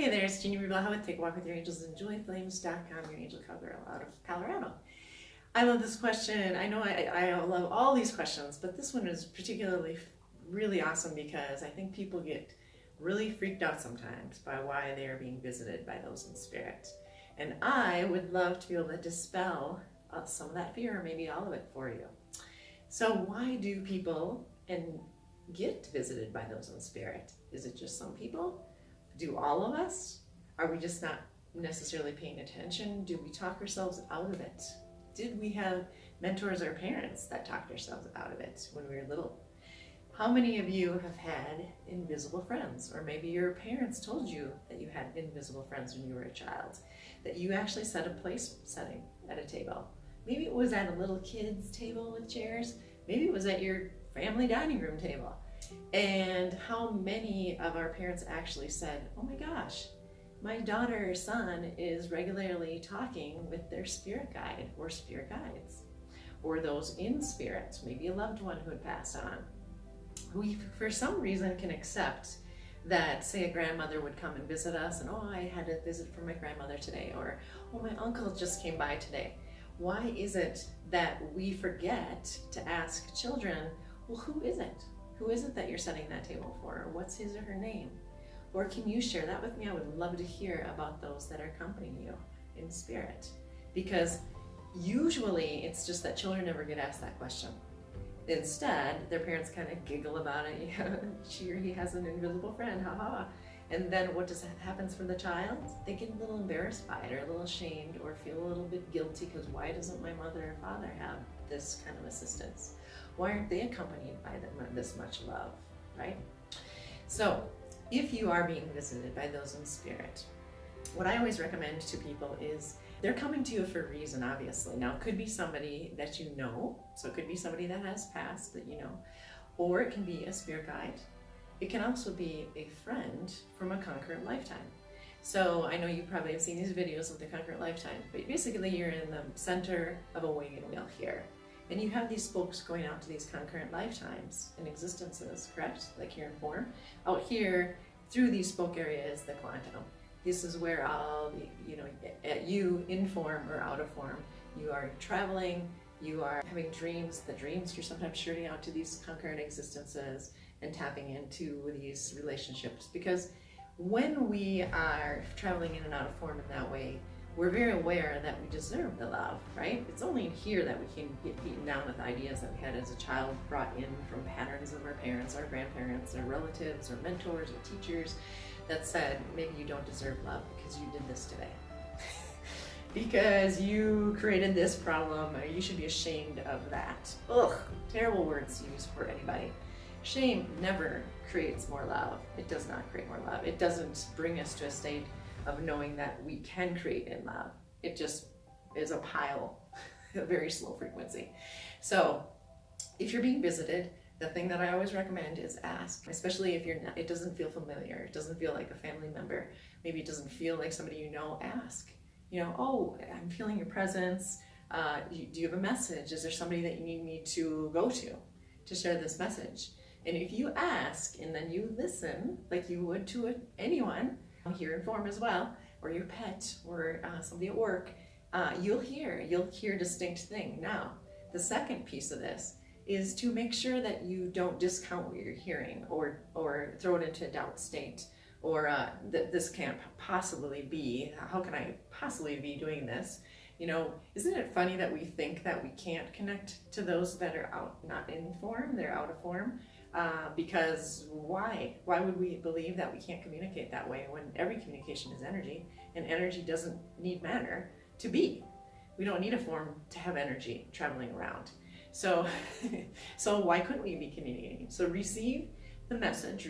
Hey there, it's Jeannie Blaha with Take a Walk with Your Angels and JoyFlames.com, your angel cowgirl out of Colorado. I love this question. I know I love all these questions, but this one is particularly really awesome because I think people get really freaked out sometimes by why they are being visited by those in spirit. And I would love to be able to dispel some of that fear, or maybe all of it for you. So why do people get visited by those in spirit? Is it just some people? Do all of us? Are we just not necessarily paying attention? Do we talk ourselves out of it? Did we have mentors or parents that talked ourselves out of it when we were little? How many of you have had invisible friends? Or maybe your parents told you that you had invisible friends when you were a child, that you actually set a place setting at a table. Maybe it was at a little kid's table with chairs. Maybe it was at your family dining room table. And how many of our parents actually said, oh my gosh, my daughter or son is regularly talking with their spirit guide or spirit guides, or those in spirit, maybe a loved one who had passed on. We, for some reason, can accept that, say, a grandmother would come and visit us, and oh, I had a visit from my grandmother today, or oh, my uncle just came by today. Why is it that we forget to ask children, well, who is it? Who is it that you're setting that table for? Or what's his or her name? Or can you share that with me? I would love to hear about those that are accompanying you in spirit. Because usually it's just that children never get asked that question. Instead, their parents kind of giggle about it. Yeah, she or he has an invisible friend, haha. And then what happens for the child? They get a little embarrassed by it, or a little ashamed, or feel a little bit guilty because why doesn't my mother or father have this kind of assistance? Why aren't they accompanied by this much love, right? So if you are being visited by those in spirit, what I always recommend to people is they're coming to you for a reason, obviously. Now, it could be somebody that you know, so it could be somebody that has passed that you know, or it can be a spirit guide. It can also be a friend from a concurrent lifetime. So I know you probably have seen these videos of the concurrent lifetime, but basically you're in the center of a wagon wheel here. And you have these spokes going out to these concurrent lifetimes and existences, correct? Like here in form. Out here, through these spoke areas, the quantum. This is where all the, you in form or out of form, you are traveling, you are having dreams. The dreams, you're sometimes shooting out to these concurrent existences and tapping into these relationships. Because when we are traveling in and out of form in that way, we're very aware that we deserve the love, right? It's only in here that we can get beaten down with ideas that we had as a child, brought in from patterns of our parents, our grandparents, our relatives, our mentors, our teachers, that said, maybe you don't deserve love because you did this today. Because you created this problem, or you should be ashamed of that. Ugh, terrible words to use for anybody. Shame never creates more love. It does not create more love. It doesn't bring us to a state of knowing that we can create in love. It just is a pile, a very slow frequency. So if you're being visited, the thing that I always recommend is ask, especially if it doesn't feel familiar, it doesn't feel like a family member, maybe it doesn't feel like somebody you know, ask. Oh, I'm feeling your presence. Do you have a message? Is there somebody that you need me to go to share this message? And if you ask and then you listen like you would to anyone, here in form as well, or your pet, or somebody at work, you'll hear distinct thing. Now, the second piece of this is to make sure that you don't discount what you're hearing or throw it into a doubt state, or that this can't possibly be, how can I possibly be doing this? Isn't it funny that we think that we can't connect to those that are not in form, they're out of form? Because why? Why would we believe that we can't communicate that way when every communication is energy, and energy doesn't need matter to be? We don't need a form to have energy traveling around. So why couldn't we be communicating? So receive the message,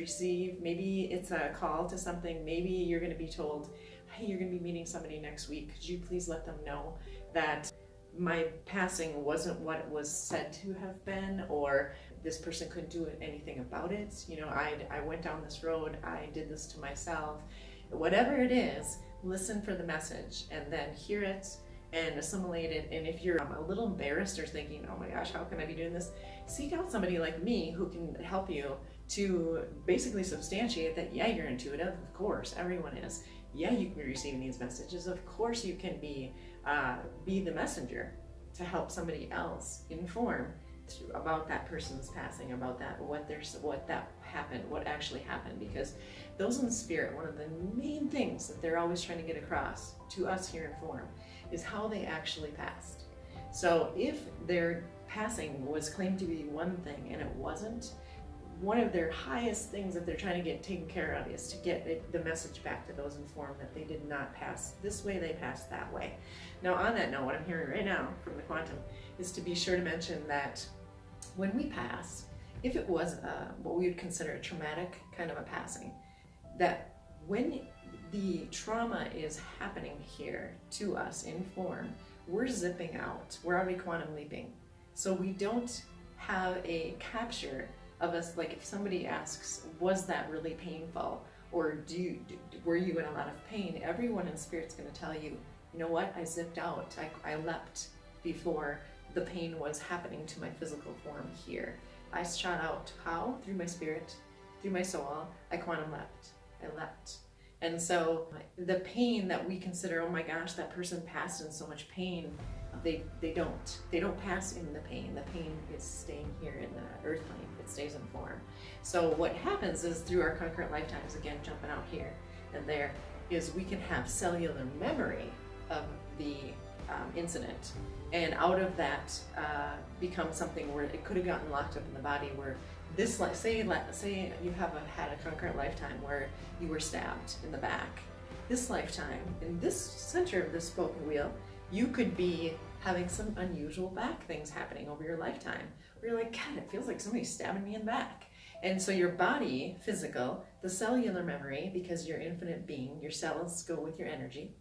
maybe it's a call to something, maybe you're going to be told, hey, you're going to be meeting somebody next week. Could you please let them know that my passing wasn't what it was said to have been, or this person couldn't do anything about it. I went down this road, I did this to myself. Whatever it is, listen for the message and then hear it and assimilate it. And if you're a little embarrassed or thinking, oh my gosh, how can I be doing this? Seek out somebody like me who can help you to basically substantiate that, yeah, you're intuitive, of course, everyone is. Yeah, you can be receiving these messages. Of course you can be the messenger to help somebody else inform about that person's passing, about that, what that happened, what actually happened. Because those in spirit, one of the main things that they're always trying to get across to us here in form is how they actually passed. So if their passing was claimed to be one thing and it wasn't, one of their highest things that they're trying to get taken care of is to get the message back to those informed that they did not pass this way, they passed that way. Now on that note, what I'm hearing right now from the quantum is to be sure to mention that when we pass, if it was what we would consider a traumatic kind of a passing, that when the trauma is happening here to us in form, we're zipping out, we're already quantum leaping. So we don't have a capture of us, like if somebody asks, was that really painful? Or were you in a lot of pain? Everyone in spirit's gonna tell you, you know what, I zipped out, I leapt before the pain was happening to my physical form here. I shot out, how? Through my spirit, through my soul, I quantum leapt, I leapt. And so the pain that we consider, oh my gosh, that person passed in so much pain, they don't pass in the pain. The pain is staying here in the earth plane. It stays in form. So what happens is through our concurrent lifetimes, again, jumping out here and there, is we can have cellular memory of the incident. And out of that becomes something where it could have gotten locked up in the body where this, say you have had a concurrent lifetime where you were stabbed in the back. This lifetime, in this center of this spoken wheel, you could be having some unusual back things happening over your lifetime. Where you're like, God, it feels like somebody's stabbing me in the back. And so your body, physical, the cellular memory, because you're infinite being, your cells go with your energy.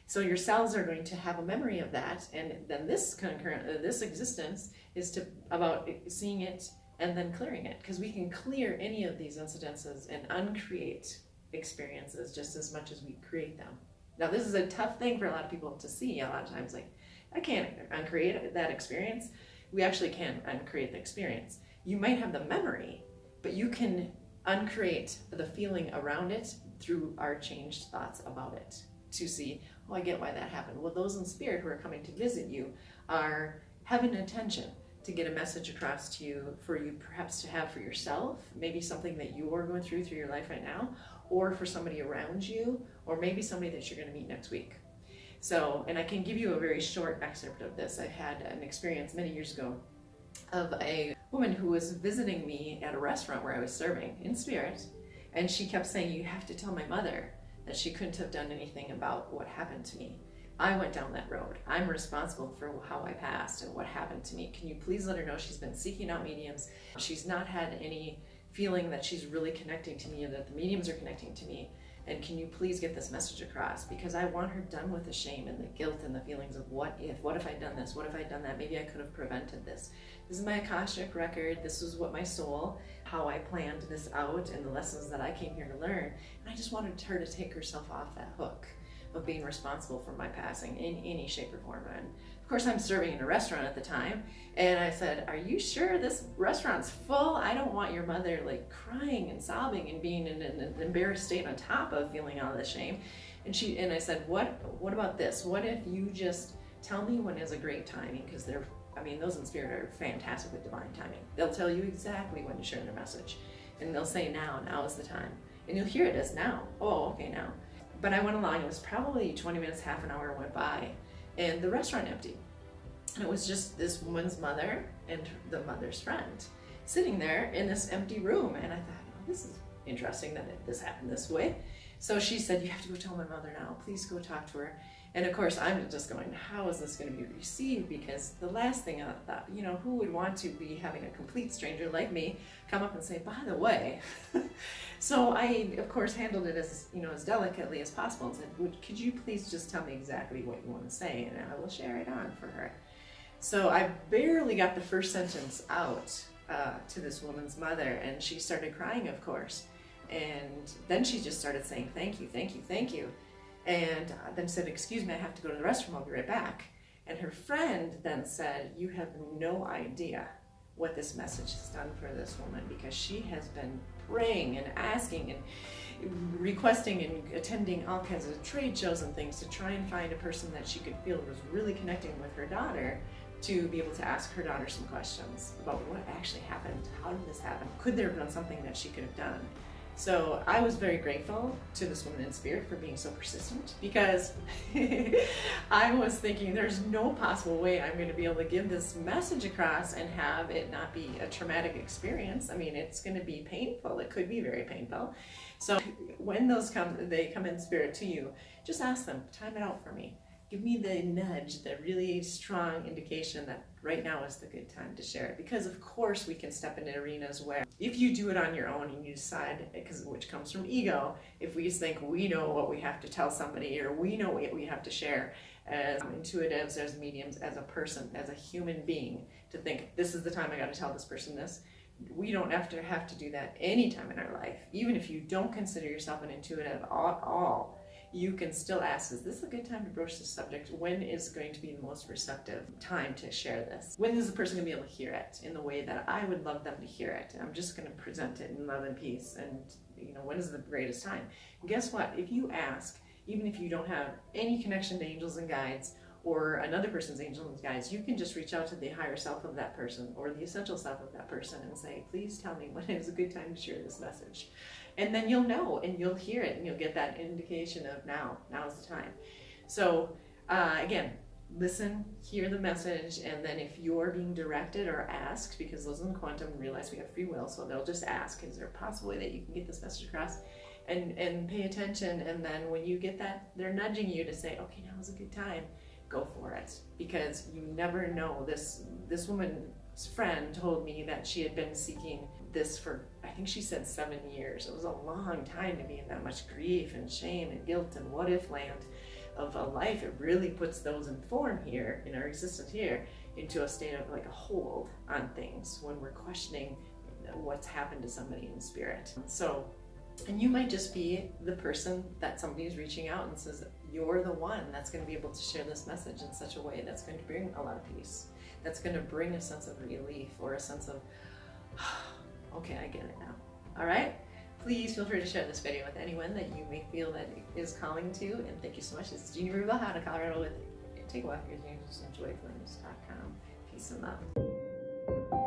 So your cells are going to have a memory of that, and then this this existence is about seeing it and then clearing it, because we can clear any of these incidences and uncreate experiences just as much as we create them. Now this is a tough thing for a lot of people to see. A lot of times, like, I can't uncreate that experience. We actually can uncreate the experience. You might have the memory, but you can uncreate the feeling around it through our changed thoughts about it, to see, oh, I get why that happened. Well, those in spirit who are coming to visit you are having an intention to get a message across to you, for you perhaps to have for yourself, maybe something that you are going through your life right now, or for somebody around you, or maybe somebody that you're going to meet next week. So, and I can give you a very short excerpt of this. I had an experience many years ago of a woman who was visiting me at a restaurant where I was serving in spirit, and she kept saying, you have to tell my mother that she couldn't have done anything about what happened to me. I went down that road. I'm responsible for how I passed and what happened to me. Can you please let her know she's been seeking out mediums? She's not had any feeling that she's really connecting to me, or that the mediums are connecting to me. And can you please get this message across? Because I want her done with the shame and the guilt and the feelings of what if I'd done this, what if I'd done that, maybe I could have prevented this. This is my Akashic record, this is what my soul, how I planned this out, and the lessons that I came here to learn. And I just wanted her to take herself off that hook of being responsible for my passing in any shape or form. And of course I'm serving in a restaurant at the time, and I said, are you sure this restaurant's full? I don't want your mother like crying and sobbing and being in an embarrassed state on top of feeling all this shame. And I said, what about this? What if you just tell me when is a great timing? Because those in spirit are fantastic with divine timing. They'll tell you exactly when to share their message. And they'll say now is the time. And you'll hear it as now. Oh, okay, now. But I went along, it was probably 20 minutes, half an hour went by, and the restaurant emptied. And it was just this woman's mother and the mother's friend sitting there in this empty room. And I thought, oh, this is interesting that this happened this way. So she said, you have to go tell my mother now. Please go talk to her. And of course, I'm just going, how is this going to be received? Because the last thing I thought, who would want to be having a complete stranger like me come up and say, by the way. So I, of course, handled it as delicately as possible and said, could you please just tell me exactly what you want to say, and I will share it on for her. So I barely got the first sentence out to this woman's mother, and she started crying, of course. And then she just started saying, thank you, thank you, thank you. And then said, excuse me, I have to go to the restroom, I'll be right back. And her friend then said, you have no idea what this message has done for this woman, because she has been praying and asking and requesting and attending all kinds of trade shows and things to try and find a person that she could feel was really connecting with her daughter, to be able to ask her daughter some questions about what actually happened. How did this happen? Could there have been something that she could have done? So I was very grateful to this woman in spirit for being so persistent, because I was thinking there's no possible way I'm going to be able to give this message across and have it not be a traumatic experience. I mean, it's going to be painful. It could be very painful. So when they come in spirit to you, just ask them, time it out for me. Give me the nudge, the really strong indication that right now is the good time to share it. Because of course we can step into arenas where if you do it on your own and you decide, which comes from ego, if we just think we know what we have to tell somebody, or we know what we have to share as intuitives, as mediums, as a person, as a human being, to think this is the time I got to tell this person this. We don't have to do that any time in our life. Even if you don't consider yourself an intuitive at all, you can still ask, is this a good time to broach this subject? When is going to be the most receptive time to share this? When is the person going to be able to hear it in the way that I would love them to hear it? I'm just going to present it in love and peace. And when is the greatest time? And guess what? If you ask, even if you don't have any connection to angels and guides or another person's angels and guides, you can just reach out to the higher self of that person or the essential self of that person and say, please tell me when is a good time to share this message. And then you'll know, and you'll hear it, and you'll get that indication of now is the time. So again, listen, hear the message, and then if you're being directed or asked, because those in the quantum realize we have free will, so they'll just ask, is there a possible way that you can get this message across? And pay attention, and then when you get that, they're nudging you to say, okay, now is a good time, go for it. Because you never know. This woman's friend told me that she had been seeking this for, I think she said 7 years. It was a long time to be in that much grief and shame and guilt and what if land of a life. It really puts those in form here, in our existence here, into a state of like a hold on things when we're questioning what's happened to somebody in spirit. So, and you might just be the person that somebody is reaching out and says, you're the one that's going to be able to share this message in such a way that's going to bring a lot of peace. That's going to bring a sense of relief or a sense of, okay, I get it now. All right? Please feel free to share this video with anyone that you may feel that is calling to. And thank you so much. This is Jeannie from Blaha, Colorado with Take a Walk with Your Angels and Joyflames.com. Peace and love.